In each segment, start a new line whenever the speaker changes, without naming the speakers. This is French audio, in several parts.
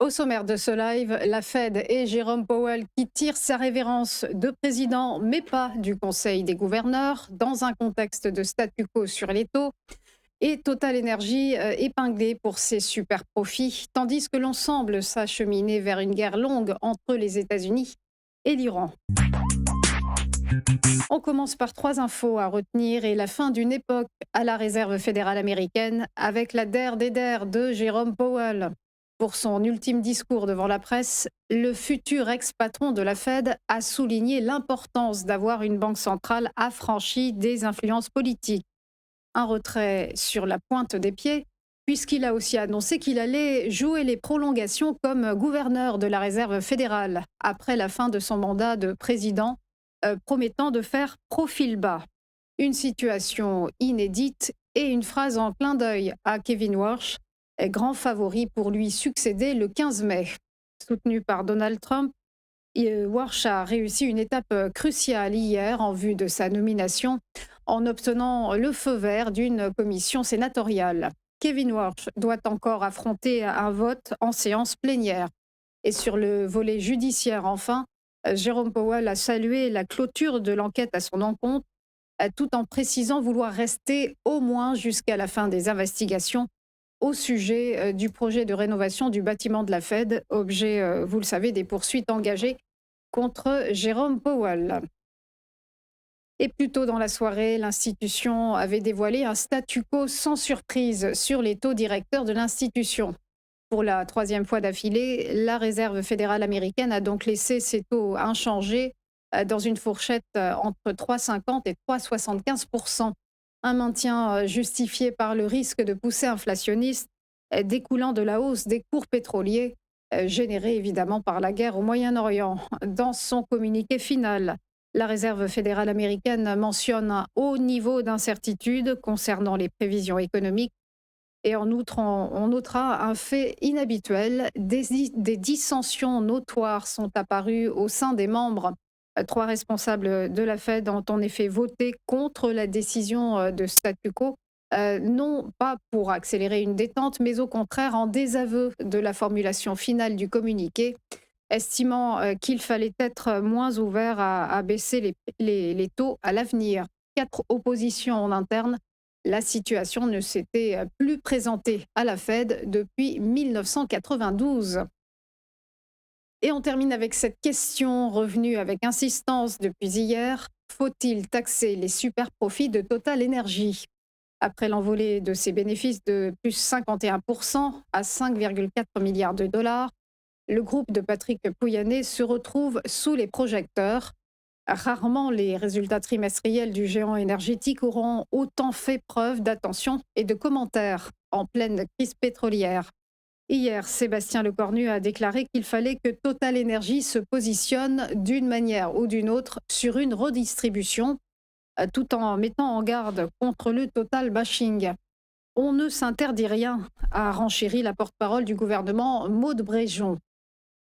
Au sommaire de ce live, la Fed et Jérôme Powell qui tirent sa révérence de président, mais pas du Conseil des gouverneurs, dans un contexte de statu quo sur les taux, et Total Energy épinglé pour ses super profits, tandis que l'on semble s'acheminer vers une guerre longue entre les États-Unis et l'Iran. On commence par trois infos à retenir et la fin d'une époque à la Réserve fédérale américaine avec la der des der de Jérôme Powell. Pour son ultime discours devant la presse, le futur ex-patron de la Fed a souligné l'importance d'avoir une banque centrale affranchie des influences politiques. Un retrait sur la pointe des pieds, puisqu'il a aussi annoncé qu'il allait jouer les prolongations comme gouverneur de la Réserve fédérale après la fin de son mandat de président, promettant de faire profil bas. Une situation inédite et une phrase en clin d'œil à Kevin Warsh, grand favori pour lui succéder le 15 mai. Soutenu par Donald Trump, Warsh a réussi une étape cruciale hier en vue de sa nomination en obtenant le feu vert d'une commission sénatoriale. Kevin Warsh doit encore affronter un vote en séance plénière. Et sur le volet judiciaire, enfin, Jérôme Powell a salué la clôture de l'enquête à son encontre, tout en précisant vouloir rester au moins jusqu'à la fin des investigations au sujet du projet de rénovation du bâtiment de la Fed, objet, vous le savez, des poursuites engagées contre Jérôme Powell. Et plus tôt dans la soirée, l'institution avait dévoilé un statu quo sans surprise sur les taux directeurs de l'institution. Pour la troisième fois d'affilée, la Réserve fédérale américaine a donc laissé ses taux inchangés dans une fourchette entre 3,50 et 3,75 un maintien justifié par le risque de poussée inflationniste découlant de la hausse des cours pétroliers, générée évidemment par la guerre au Moyen-Orient. Dans son communiqué final, la Réserve fédérale américaine mentionne un haut niveau d'incertitude concernant les prévisions économiques et en outre, on notera un fait inhabituel, des dissensions notoires sont apparues au sein des membres. Trois responsables de la Fed ont en effet voté contre la décision de statu quo, non pas pour accélérer une détente, mais au contraire en désaveu de la formulation finale du communiqué, estimant qu'il fallait être moins ouvert à baisser les taux à l'avenir. Quatre oppositions en interne, la situation ne s'était plus présentée à la Fed depuis 1992. Et on termine avec cette question revenue avec insistance depuis hier. Faut-il taxer les super profits de Total Energy? Après l'envolée de ses bénéfices de plus 51% à 5,4 milliards de dollars, le groupe de Patrick Pouyanné se retrouve sous les projecteurs. Rarement les résultats trimestriels du géant énergétique auront autant fait preuve d'attention et de commentaires en pleine crise pétrolière. Hier, Sébastien Lecornu a déclaré qu'il fallait que Total Energy se positionne d'une manière ou d'une autre sur une redistribution, tout en mettant en garde contre le total bashing. On ne s'interdit rien, a renchéri la porte-parole du gouvernement Maude Bréjon.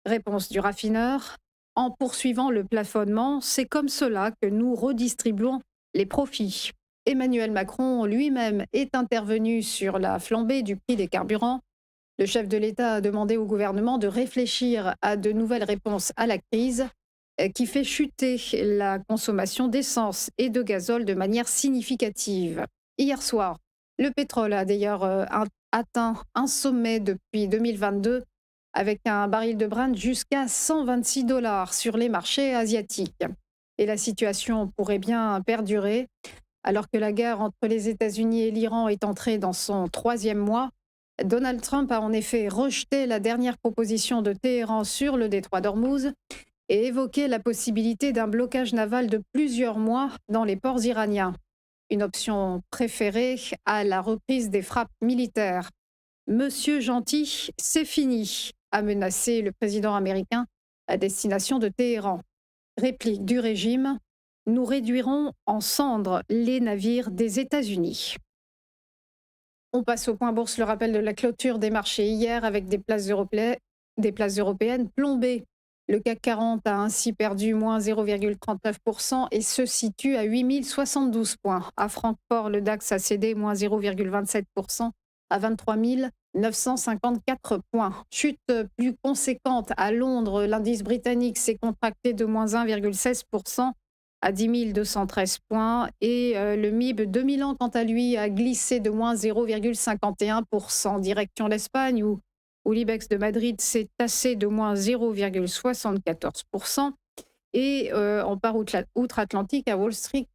Réponse du raffineur: en poursuivant le plafonnement, c'est comme cela que nous redistribuons les profits. Emmanuel Macron lui-même est intervenu sur la flambée du prix des carburants. Le chef de l'État a demandé au gouvernement de réfléchir à de nouvelles réponses à la crise qui fait chuter la consommation d'essence et de gazole de manière significative. Hier soir, le pétrole a d'ailleurs atteint un sommet depuis 2022 avec un baril de Brent jusqu'à 126 dollars sur les marchés asiatiques. Et la situation pourrait bien perdurer alors que la guerre entre les États-Unis et l'Iran est entrée dans son troisième mois. Donald Trump a en effet rejeté la dernière proposition de Téhéran sur le détroit d'Ormuz et évoqué la possibilité d'un blocage naval de plusieurs mois dans les ports iraniens. Une option préférée à la reprise des frappes militaires. Monsieur Gentil, c'est fini, a menacé le président américain à destination de Téhéran. Réplique du régime: nous réduirons en cendres les navires des États-Unis. On passe au point bourse, le rappel de la clôture des marchés hier avec des places européennes plombées. Le CAC 40 a ainsi perdu moins 0,39% et se situe à 8072 points. À Francfort, le DAX a cédé moins 0,27% à 23 954 points. Chute plus conséquente à Londres, l'indice britannique s'est contracté de moins 1,16% à 10 213 points et le MIB de Milan, quant à lui, a glissé de moins 0,51%. Direction l'Espagne où l'IBEX de Madrid s'est tassé de moins 0,74%. Et on part outre-Atlantique à Wall Street,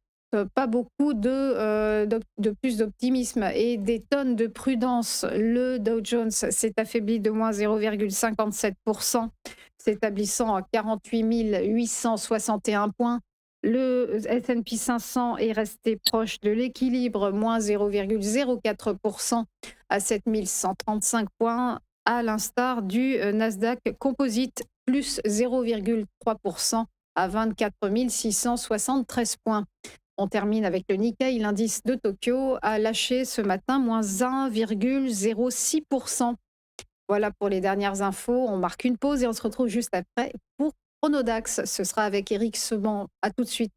pas beaucoup de plus d'optimisme et des tonnes de prudence. Le Dow Jones s'est affaibli de moins 0,57%, s'établissant à 48 861 points. Le S&P 500 est resté proche de l'équilibre, moins 0,04% à 7 135 points, à l'instar du Nasdaq Composite, plus 0,3% à 24 673 points. On termine avec le Nikkei, l'indice de Tokyo a lâché ce matin moins 1,06%. Voilà pour les dernières infos. On marque une pause et on se retrouve juste après pour Chronodax. Ce sera avec Eric Seban. À tout de suite.